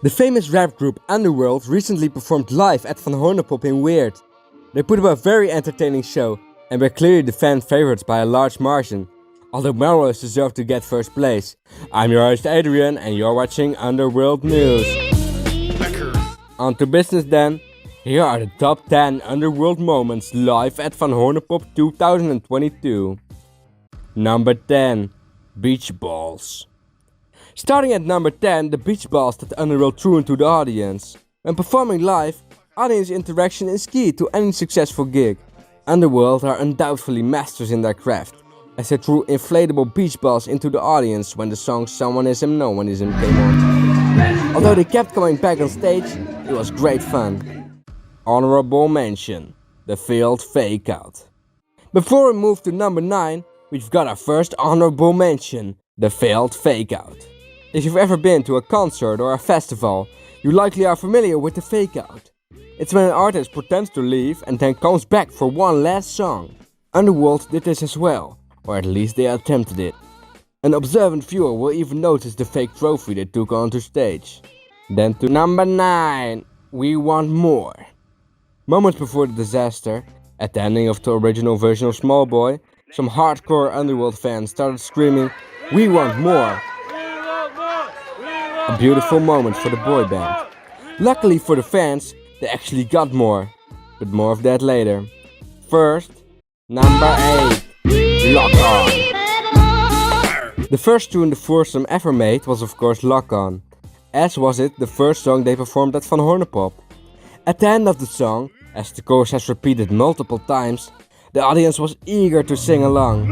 The famous rap group UNDERWØRLD recently performed live at HÖRNE PÖP in Weert. They put up a very entertaining show and were clearly the fan favorites by a large margin, although Melrose deserved to get first place. I'm your host Adrian and you're watching Underworld News. On to business then. Here are the top 10 Underworld moments live at HÖRNE PÖP 2022. Number 10. Beach balls. Starting at number 10, the beach balls that Underworld threw into the audience. When performing live, audience interaction is key to any successful gig. Underworld are undoubtedly masters in their craft, as they threw inflatable beach balls into the audience when the song Someone Is Him, No One Is Him came on. Although they kept coming back on stage, it was great fun. Honorable mention, the failed fake out. Before we move to number 9, we've got our first honorable mention, the failed fake out. If you've ever been to a concert or a festival, you likely are familiar with the fake out. It's when an artist pretends to leave and then comes back for one last song. Underworld did this as well, or at least they attempted it. An observant viewer will even notice the fake trophy they took onto stage. Then to number 9, We Want More. Moments before the disaster, at the ending of the original version of Small Boy, some hardcore Underworld fans started screaming, "We want more!" A beautiful moment for the boy band. Luckily for the fans, they actually got more, but more of that later. First, number 8, Lock On. The first tune the foursome ever made was of course Lock On, as was it the first song they performed at HÖRNE PÖP. At the end of the song, as the chorus has repeated multiple times, the audience was eager to sing along.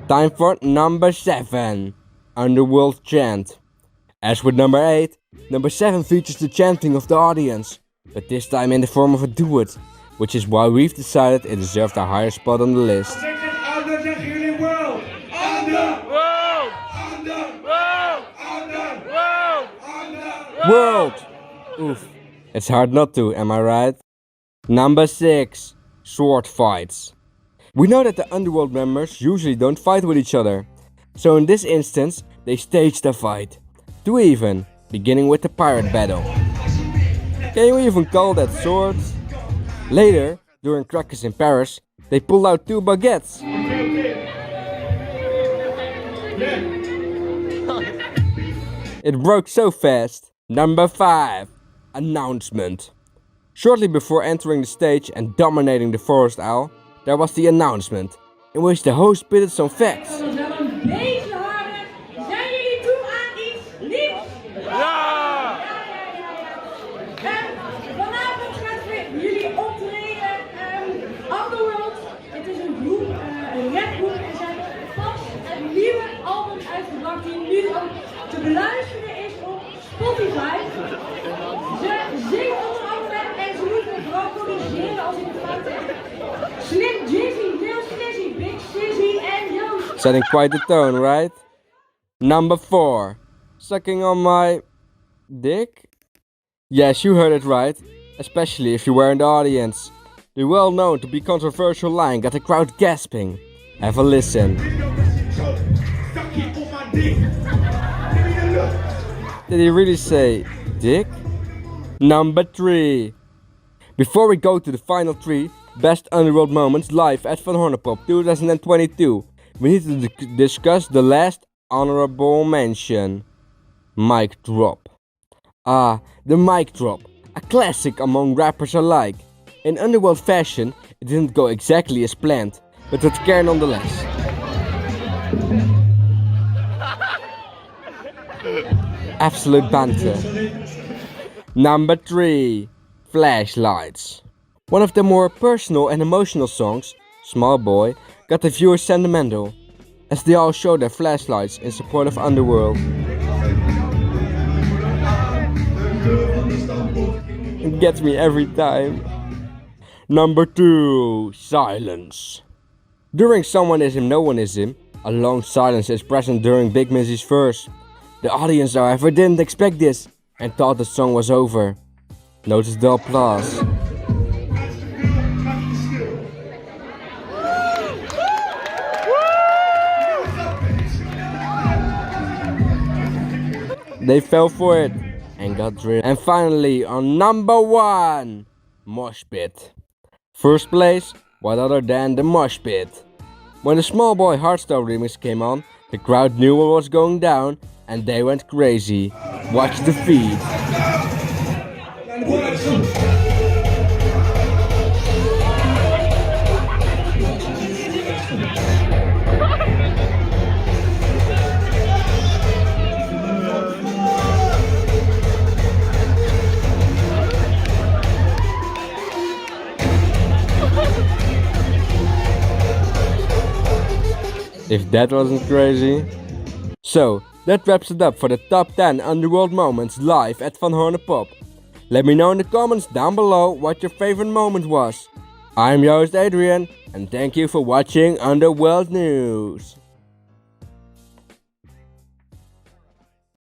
Time for number 7, Underworld Chant. As with number 8, number 7 features the chanting of the audience, but this time in the form of a duet, which is why we've decided it deserved a higher spot on the list. World! Oof, it's hard not to, am I right? Number 6, Sword Fights. We know that the Underworld members usually don't fight with each other, so in this instance they staged a fight. 2 even, beginning with the pirate battle. Can you even call that swords? Later, during Crackers in Paris, they pulled out 2 baguettes. It broke so fast. Number 5, Announcement. Shortly before entering the stage and dominating the forest owl, there was the announcement, in which the host spitted some facts. Te beluisteren is op Spotify. Ze zingen onder andere en ze moeten vooral corrigeren als ik het fout heb. Slim Jizzy, Lil Slizzy, Big Sizzy en Yo. Setting quite the tone, right? Number 4, Sucking on my dick? Yes, you heard it right, especially if you were in the audience. The well known to be controversial line got the crowd gasping. Have a listen. Did he really say dick? Number 3. Before we go to the final 3 best Underworld moments live at HÖRNE PÖP 2022, we need to discuss the last honorable mention. Mic drop. Ah, the mic drop. A classic among rappers alike. In Underworld fashion, it didn't go exactly as planned, but with care nonetheless. Absolute banter. Number 3, Flashlights. One of the more personal and emotional songs, Small Boy, got the viewers sentimental, as they all show their flashlights in support of Underworld. It gets me every time. Number 2, Silence. During Someone Is Him, No One Is Him, a long silence is present during Big Mizzy's verse. The audience, however, didn't expect this and thought the song was over. Notice the applause. they fell for it and got drilled. And finally, on number 1, mosh pit. First place, what other than the mosh pit. When the Small Boy Hardstyle remix came on, the crowd knew what was going down and they went crazy. Watch the feed. If that wasn't crazy. So, that wraps it up for the top 10 Underworld moments live at Van HØRNE PØP. Let me know in the comments down below what your favorite moment was. I'm your host Adrian, and thank you for watching Underworld News.